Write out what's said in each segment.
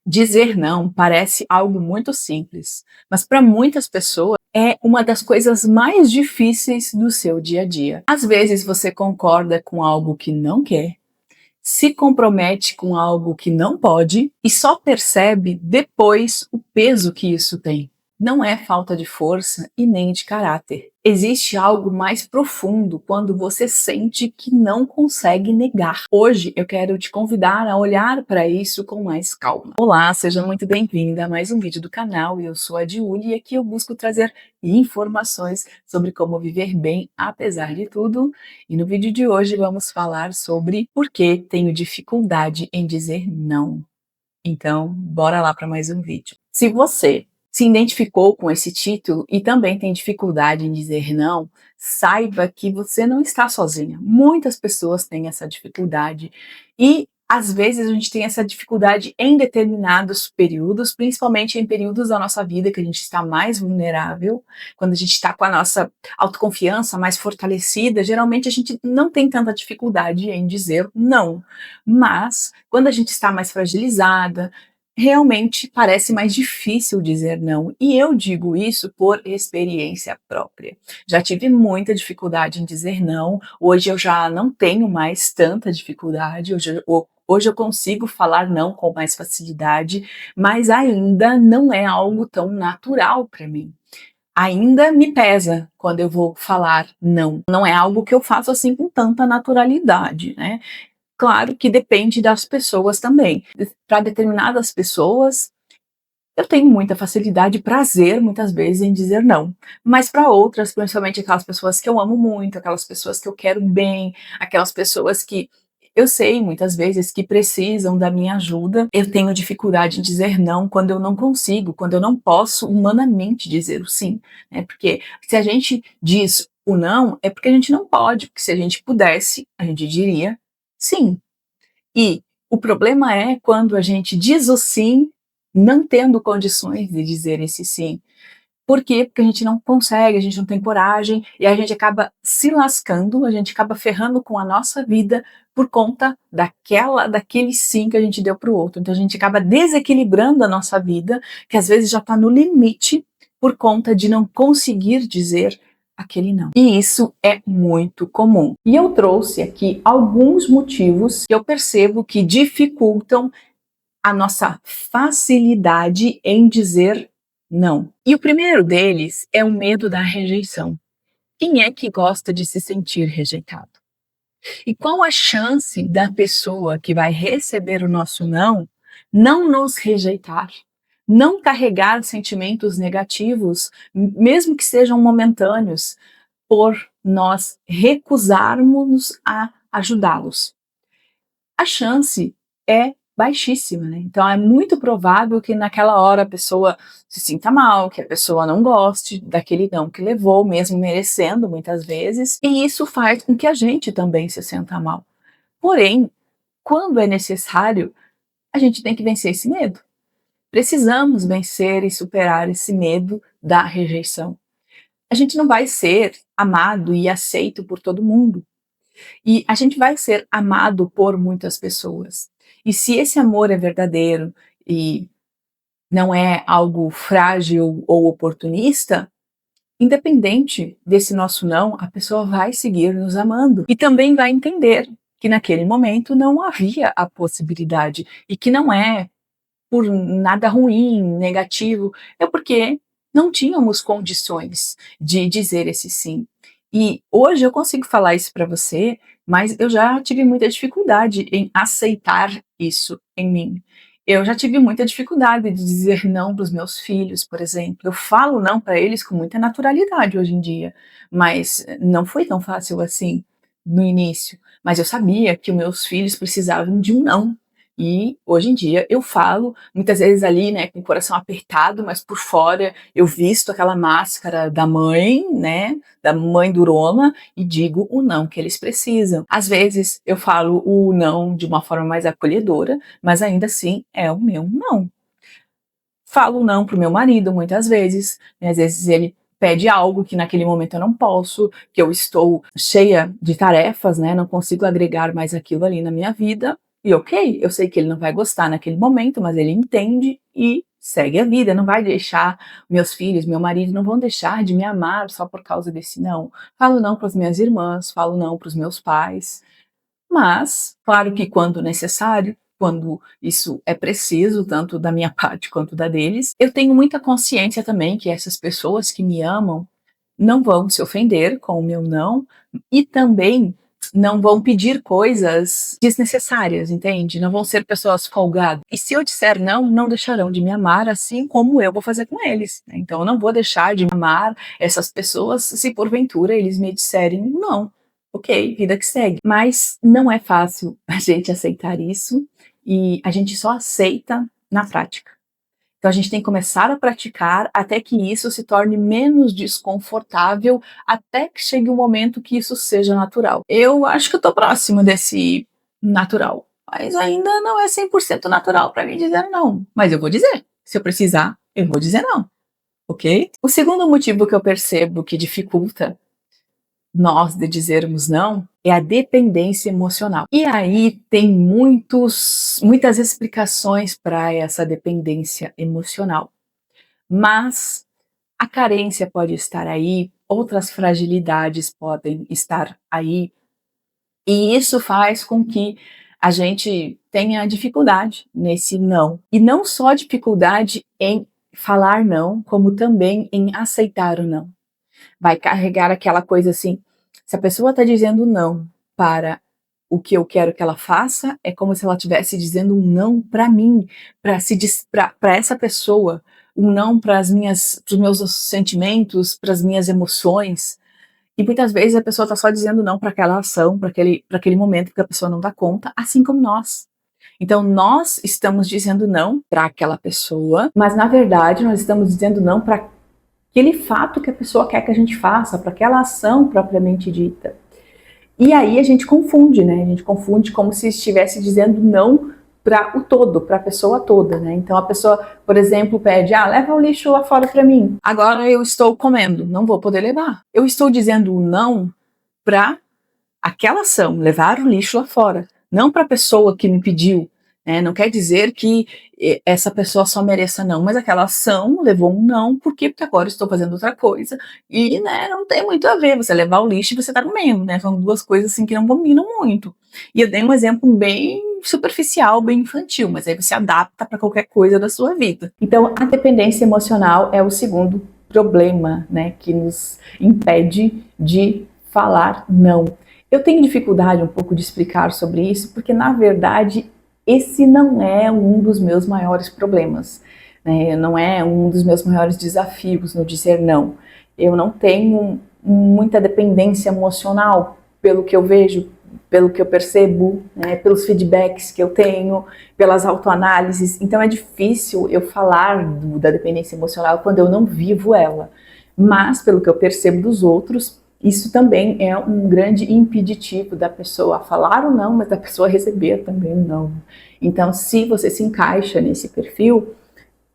Dizer não parece algo muito simples, mas para muitas pessoas é uma das coisas mais difíceis do seu dia a dia. Às vezes você concorda com algo que não quer, se compromete com algo que não pode e só percebe depois o peso que isso tem. Não é falta de força e nem de caráter. Existe algo mais profundo quando você sente que não consegue negar. Hoje eu quero te convidar a olhar para isso com mais calma. Olá, seja muito bem-vinda a mais um vídeo do canal. Eu sou a Giulia e aqui eu busco trazer informações sobre como viver bem apesar de tudo. E no vídeo de hoje vamos falar sobre por que tenho dificuldade em dizer não. Então, bora lá para mais um vídeo. Se você se identificou com esse título e também tem dificuldade em dizer não, saiba que você não está sozinha. Muitas pessoas têm essa dificuldade e às vezes a gente tem essa dificuldade em determinados períodos, principalmente em períodos da nossa vida que a gente está mais vulnerável, quando a gente está com a nossa autoconfiança mais fortalecida, geralmente a gente não tem tanta dificuldade em dizer não. Mas quando a gente está mais fragilizada, realmente parece mais difícil dizer não, e eu digo isso por experiência própria. Já tive muita dificuldade em dizer não, hoje eu já não tenho mais tanta dificuldade, hoje eu consigo falar não com mais facilidade, mas ainda não é algo tão natural para mim. Ainda me pesa quando eu vou falar não. Não é algo que eu faço assim com tanta naturalidade, né? Claro que depende das pessoas também. Para determinadas pessoas, eu tenho muita facilidade e prazer, muitas vezes, em dizer não. Mas para outras, principalmente aquelas pessoas que eu amo muito, aquelas pessoas que eu quero bem, aquelas pessoas que eu sei, muitas vezes, que precisam da minha ajuda, eu tenho dificuldade em dizer não quando eu não consigo, quando eu não posso humanamente dizer o sim, né? Porque se a gente diz o não, é porque a gente não pode, porque se a gente pudesse, a gente diria sim. E o problema é quando a gente diz o sim, não tendo condições de dizer esse sim. Por quê? Porque a gente não consegue, a gente não tem coragem, e a gente acaba se lascando, a gente acaba ferrando com a nossa vida por conta daquele sim que a gente deu para o outro. Então a gente acaba desequilibrando a nossa vida, que às vezes já está no limite, por conta de não conseguir dizer aquele não. E isso é muito comum. E eu trouxe aqui alguns motivos que eu percebo que dificultam a nossa facilidade em dizer não. E o primeiro deles é o medo da rejeição. Quem é que gosta de se sentir rejeitado? E qual a chance da pessoa que vai receber o nosso não nos rejeitar? Não carregar sentimentos negativos, mesmo que sejam momentâneos, por nós recusarmos a ajudá-los? A chance é baixíssima, né? Então é muito provável que naquela hora a pessoa se sinta mal, que a pessoa não goste daquele não que levou, mesmo merecendo muitas vezes, e isso faz com que a gente também se sinta mal. Porém, quando é necessário, a gente tem que vencer esse medo. Precisamos vencer e superar esse medo da rejeição. A gente não vai ser amado e aceito por todo mundo. E a gente vai ser amado por muitas pessoas. E se esse amor é verdadeiro e não é algo frágil ou oportunista, independente desse nosso não, a pessoa vai seguir nos amando. E também vai entender que naquele momento não havia a possibilidade e que não é por nada ruim, negativo, é porque não tínhamos condições de dizer esse sim. E hoje eu consigo falar isso para você, mas eu já tive muita dificuldade em aceitar isso em mim. Eu já tive muita dificuldade de dizer não para os meus filhos, por exemplo. Eu falo não para eles com muita naturalidade hoje em dia, mas não foi tão fácil assim no início. Mas eu sabia que os meus filhos precisavam de um não. E hoje em dia eu falo, muitas vezes ali, né, com o coração apertado, mas por fora eu visto aquela máscara da mãe, né, da mãe durona, e digo o não que eles precisam. Às vezes eu falo o não de uma forma mais acolhedora, mas ainda assim é o meu não. Falo não pro meu marido muitas vezes, né, às vezes ele pede algo que naquele momento eu não posso, que eu estou cheia de tarefas, né, não consigo agregar mais aquilo ali na minha vida, E ok, eu sei que ele não vai gostar naquele momento, mas ele entende e segue a vida, não vai deixar, meus filhos, meu marido não vão deixar de me amar só por causa desse não. Falo não para as minhas irmãs, falo não para os meus pais, mas, claro que quando necessário, quando isso é preciso, tanto da minha parte quanto da deles, eu tenho muita consciência também que essas pessoas que me amam não vão se ofender com o meu não e também não vão pedir coisas desnecessárias, entende? Não vão ser pessoas folgadas. E se eu disser não, não deixarão de me amar, assim como eu vou fazer com eles, né? Então eu não vou deixar de amar essas pessoas se porventura eles me disserem não. Ok, vida que segue. Mas não é fácil a gente aceitar isso e a gente só aceita na prática. Então a gente tem que começar a praticar até que isso se torne menos desconfortável, até que chegue um momento que isso seja natural. Eu acho que eu tô próxima desse natural, mas ainda não é 100% natural para mim dizer não. Mas eu vou dizer, se eu precisar, eu vou dizer não, ok? O segundo motivo que eu percebo que dificulta nós de dizermos não é a dependência emocional. E aí tem muitas explicações para essa dependência emocional. Mas a carência pode estar aí, outras fragilidades podem estar aí, e isso faz com que a gente tenha dificuldade nesse não. E não só dificuldade em falar não, como também em aceitar o não. Vai carregar aquela coisa assim, se a pessoa está dizendo não para o que eu quero que ela faça, é como se ela estivesse dizendo um não para mim, para essa pessoa, um não para os meus sentimentos, para as minhas emoções. E muitas vezes a pessoa está só dizendo não para aquela ação, para aquele momento que a pessoa não dá conta, assim como nós. Então nós estamos dizendo não para aquela pessoa, mas na verdade nós estamos dizendo não para aquele fato que a pessoa quer que a gente faça, para aquela ação propriamente dita. E aí a gente confunde, né? A gente confunde como se estivesse dizendo não para o todo, para a pessoa toda, né? Então a pessoa, por exemplo, pede: leva o lixo lá fora para mim. Agora eu estou comendo, não vou poder levar. Eu estou dizendo não para aquela ação, levar o lixo lá fora, não para a pessoa que me pediu. Não quer dizer que essa pessoa só mereça não, mas aquela ação levou um não, porque agora estou fazendo outra coisa e não tem muito a ver você levar o lixo e você tá comendo, né? São duas coisas assim que não combinam muito. E eu dei um exemplo bem superficial, bem infantil, mas aí você adapta para qualquer coisa da sua vida. Então, a dependência emocional é o segundo problema, né, que nos impede de falar não. Eu tenho dificuldade um pouco de explicar sobre isso, porque na verdade esse não é um dos meus maiores problemas, né? Não é um dos meus maiores desafios no dizer não. Eu não tenho muita dependência emocional, pelo que eu vejo, pelo que eu percebo, né? Pelos feedbacks que eu tenho, pelas autoanálises. Então é difícil eu falar da dependência emocional quando eu não vivo ela. Mas, pelo que eu percebo dos outros, isso também é um grande impeditivo da pessoa falar ou não, mas da pessoa receber também o não. Então, se você se encaixa nesse perfil,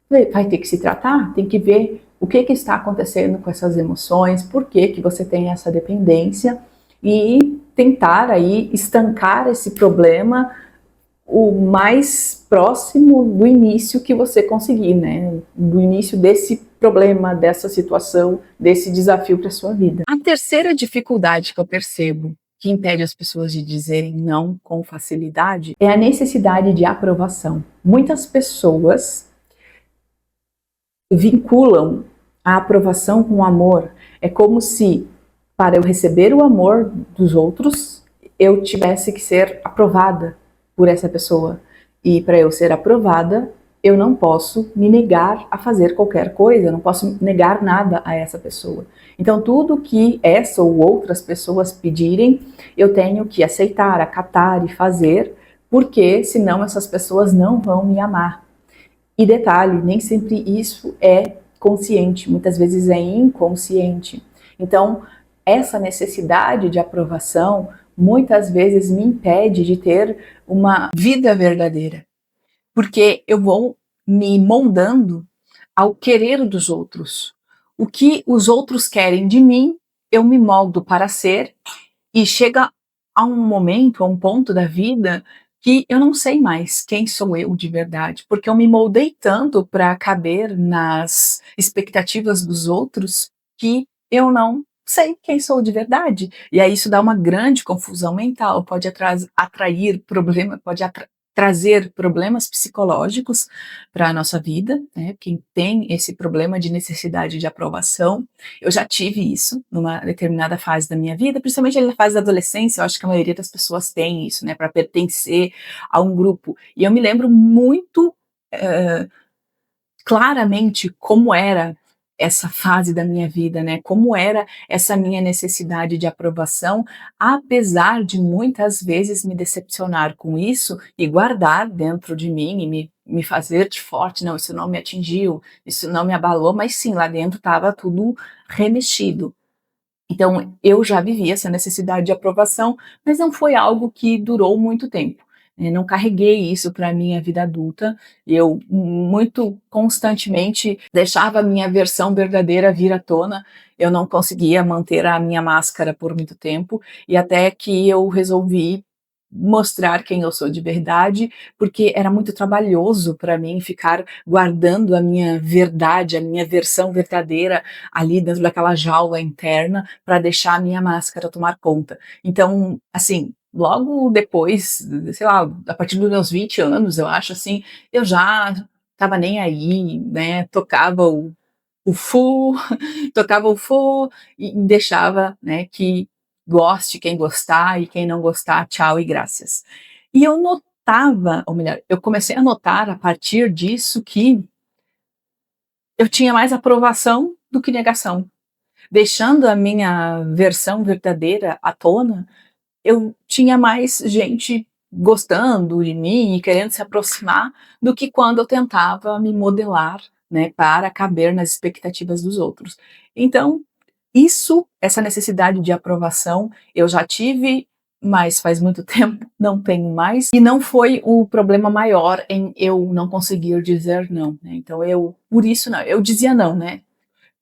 vai ter que se tratar, tem que ver o que está acontecendo com essas emoções, por que você tem essa dependência e tentar aí estancar esse problema o mais próximo do início que você conseguir, né? Do início desse problema, dessa situação, desse desafio para sua vida. A terceira dificuldade que eu percebo que impede as pessoas de dizerem não com facilidade é a necessidade de aprovação. Muitas pessoas vinculam a aprovação com o amor. É como se, para eu receber o amor dos outros, eu tivesse que ser aprovada por essa pessoa. E para eu ser aprovada, eu não posso me negar a fazer qualquer coisa, eu não posso negar nada a essa pessoa. Então, tudo que essa ou outras pessoas pedirem, eu tenho que aceitar, acatar e fazer, porque senão essas pessoas não vão me amar. E detalhe, nem sempre isso é consciente, muitas vezes é inconsciente. Então, essa necessidade de aprovação muitas vezes me impede de ter uma vida verdadeira, porque eu vou me moldando ao querer dos outros. O que os outros querem de mim, eu me moldo para ser, e chega a um momento, a um ponto da vida que eu não sei mais quem sou eu de verdade, porque eu me moldei tanto para caber nas expectativas dos outros que eu não sei quem sou de verdade. E aí isso dá uma grande confusão mental, pode atrair problema, trazer problemas psicológicos para a nossa vida, né? Quem tem esse problema de necessidade de aprovação, eu já tive isso numa determinada fase da minha vida, principalmente ali na fase da adolescência. Eu acho que a maioria das pessoas tem isso, né, para pertencer a um grupo. E eu me lembro muito eh, claramente como era essa fase da minha vida, né? Como era essa minha necessidade de aprovação, apesar de muitas vezes me decepcionar com isso e guardar dentro de mim e me fazer de forte. Não, isso não me atingiu, isso não me abalou, mas sim, lá dentro estava tudo remexido. Então, eu já vivi essa necessidade de aprovação, mas não foi algo que durou muito tempo. Não carreguei isso para a minha vida adulta. Eu muito constantemente deixava a minha versão verdadeira vir à tona. Eu não conseguia manter a minha máscara por muito tempo, e até que eu resolvi mostrar quem eu sou de verdade, porque era muito trabalhoso para mim ficar guardando a minha verdade, a minha versão verdadeira ali dentro daquela jaula interna para deixar a minha máscara tomar conta. Então, assim, logo depois, sei lá, a partir dos meus 20 anos, eu acho assim, eu já estava nem aí, né? Tocava o fu, tocava o fu e deixava, né, que goste quem gostar e quem não gostar, tchau e graças. E eu notava, ou melhor, eu comecei a notar a partir disso que eu tinha mais aprovação do que negação. Deixando a minha versão verdadeira à tona, eu tinha mais gente gostando de mim e querendo se aproximar do que quando eu tentava me modelar, né, para caber nas expectativas dos outros. Então, essa necessidade de aprovação, eu já tive, mas faz muito tempo, não tenho mais, e não foi o problema maior em eu não conseguir dizer não, né? Então por isso não, eu dizia não, né?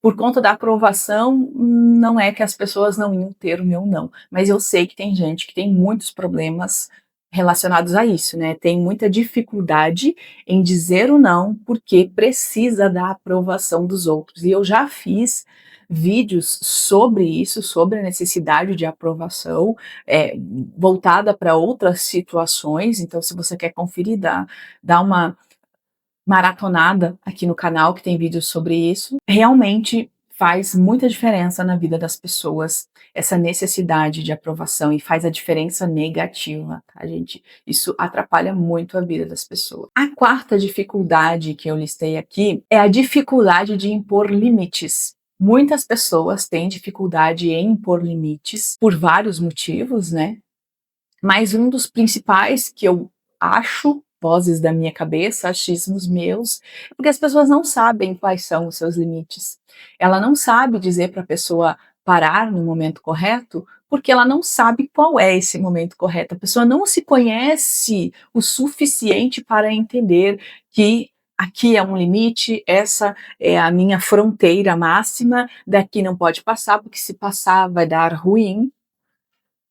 Por conta da aprovação, não é que as pessoas não iam ter o meu não, mas eu sei que tem gente que tem muitos problemas relacionados a isso, né? Tem muita dificuldade em dizer o não porque precisa da aprovação dos outros. E eu já fiz vídeos sobre isso, sobre a necessidade de aprovação, voltada para outras situações. Então, se você quer conferir, dá uma maratonada aqui no canal que tem vídeos sobre isso. Realmente faz muita diferença na vida das pessoas essa necessidade de aprovação, e faz a diferença negativa, tá, gente? Isso atrapalha muito a vida das pessoas. A quarta dificuldade que eu listei aqui é a dificuldade de impor limites. Muitas pessoas têm dificuldade em impor limites por vários motivos, né? Mas um dos principais que eu acho, vozes da minha cabeça, achismos meus, é porque as pessoas não sabem quais são os seus limites. Ela não sabe dizer para a pessoa parar no momento correto, porque ela não sabe qual é esse momento correto. A pessoa não se conhece o suficiente para entender que aqui é um limite, essa é a minha fronteira máxima, daqui não pode passar, porque se passar vai dar ruim.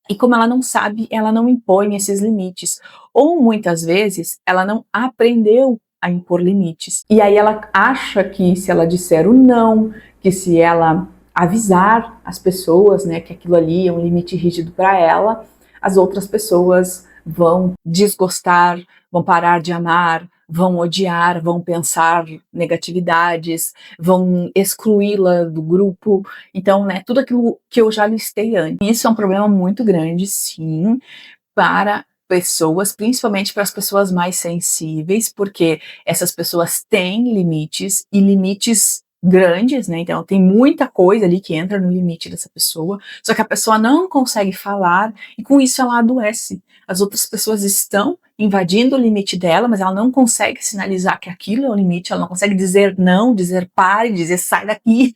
E como ela não sabe, ela não impõe esses limites. Ou muitas vezes ela não aprendeu a impor limites. E aí ela acha que se ela disser o não, que se ela avisar as pessoas, né, que aquilo ali é um limite rígido para ela, as outras pessoas vão desgostar, vão parar de amar, vão odiar, vão pensar negatividades, vão excluí-la do grupo. Então, né, tudo aquilo que eu já listei antes. Isso é um problema muito grande, sim, para pessoas, principalmente para as pessoas mais sensíveis, porque essas pessoas têm limites, e limites grandes, né? Então tem muita coisa ali que entra no limite dessa pessoa, só que a pessoa não consegue falar e com isso ela adoece. As outras pessoas estão invadindo o limite dela, mas ela não consegue sinalizar que aquilo é o limite, ela não consegue dizer não, dizer pare, dizer sai daqui,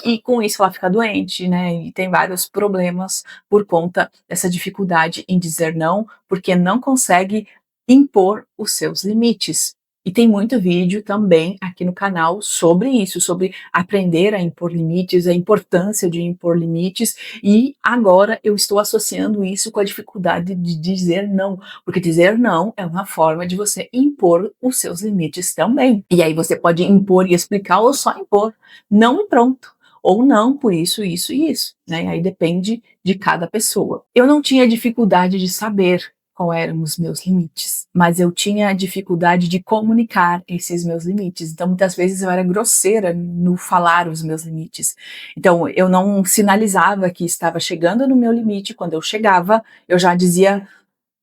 e com isso ela fica doente, né? E tem vários problemas por conta dessa dificuldade em dizer não, porque não consegue impor os seus limites. E tem muito vídeo também aqui no canal sobre isso, sobre aprender a impor limites, a importância de impor limites, e agora eu estou associando isso com a dificuldade de dizer não, porque dizer não é uma forma de você impor os seus limites também. E aí você pode impor e explicar ou só impor, não e pronto. Ou não por isso, isso e isso, né? Aí depende de cada pessoa. Eu não tinha dificuldade de saber qual eram os meus limites, mas eu tinha dificuldade de comunicar esses meus limites. Então, muitas vezes eu era grosseira no falar os meus limites. Então, eu não sinalizava que estava chegando no meu limite. Quando eu chegava, eu já dizia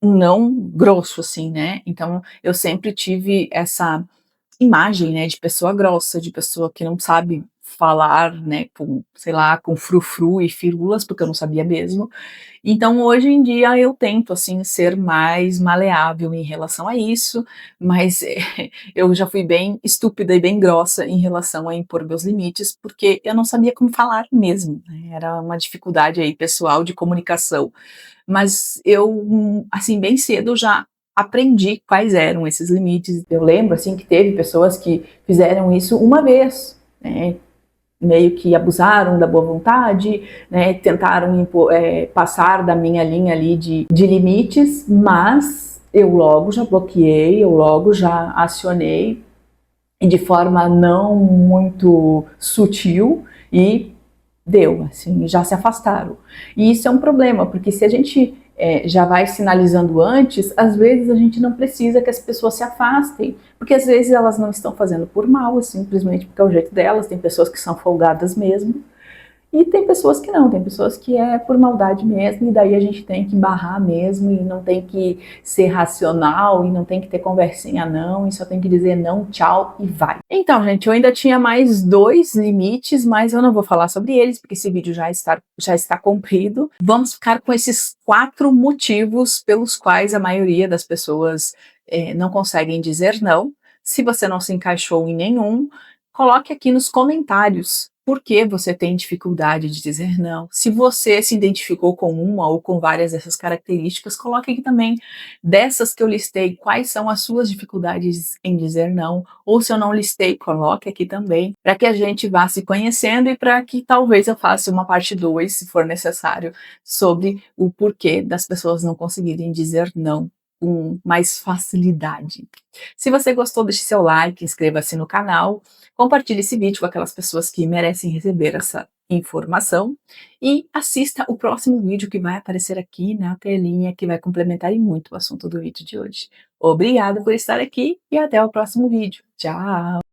um não grosso, assim, né? Então, eu sempre tive essa imagem, né, de pessoa grossa, de pessoa que não sabe falar, né, com, sei lá, com frufru e firulas, porque eu não sabia mesmo. Então, hoje em dia, eu tento, assim, ser mais maleável em relação a isso, mas eu já fui bem estúpida e bem grossa em relação a impor meus limites, porque eu não sabia como falar mesmo, né, era uma dificuldade aí pessoal de comunicação. Mas eu, assim, bem cedo já aprendi quais eram esses limites. Eu lembro, assim, que teve pessoas que fizeram isso uma vez, né, meio que abusaram da boa vontade, né, tentaram passar da minha linha ali de limites, mas eu logo já bloqueei, eu logo já acionei, e de forma não muito sutil, e deu, assim, já se afastaram. E isso é um problema, porque se a gente já vai sinalizando antes, às vezes a gente não precisa que as pessoas se afastem, porque às vezes elas não estão fazendo por mal, é simplesmente porque é o jeito delas, tem pessoas que são folgadas mesmo, e tem pessoas que não, tem pessoas que é por maldade mesmo, e daí a gente tem que barrar mesmo, e não tem que ser racional, e não tem que ter conversinha não, e só tem que dizer não, tchau e vai. Então, gente, eu ainda tinha mais 2 limites, mas eu não vou falar sobre eles, porque esse vídeo já está comprido. Vamos ficar com esses 4 motivos pelos quais a maioria das pessoas não conseguem dizer não. Se você não se encaixou em nenhum, coloque aqui nos comentários por que você tem dificuldade de dizer não. Se você se identificou com uma ou com várias dessas características, coloque aqui também, dessas que eu listei, quais são as suas dificuldades em dizer não, ou se eu não listei, coloque aqui também, para que a gente vá se conhecendo e para que talvez eu faça uma parte 2, se for necessário, sobre o porquê das pessoas não conseguirem dizer não com mais facilidade. Se você gostou, deixe seu like, inscreva-se no canal, compartilhe esse vídeo com aquelas pessoas que merecem receber essa informação e assista o próximo vídeo que vai aparecer aqui na telinha, que vai complementar e muito o assunto do vídeo de hoje. Obrigada por estar aqui e até o próximo vídeo. Tchau!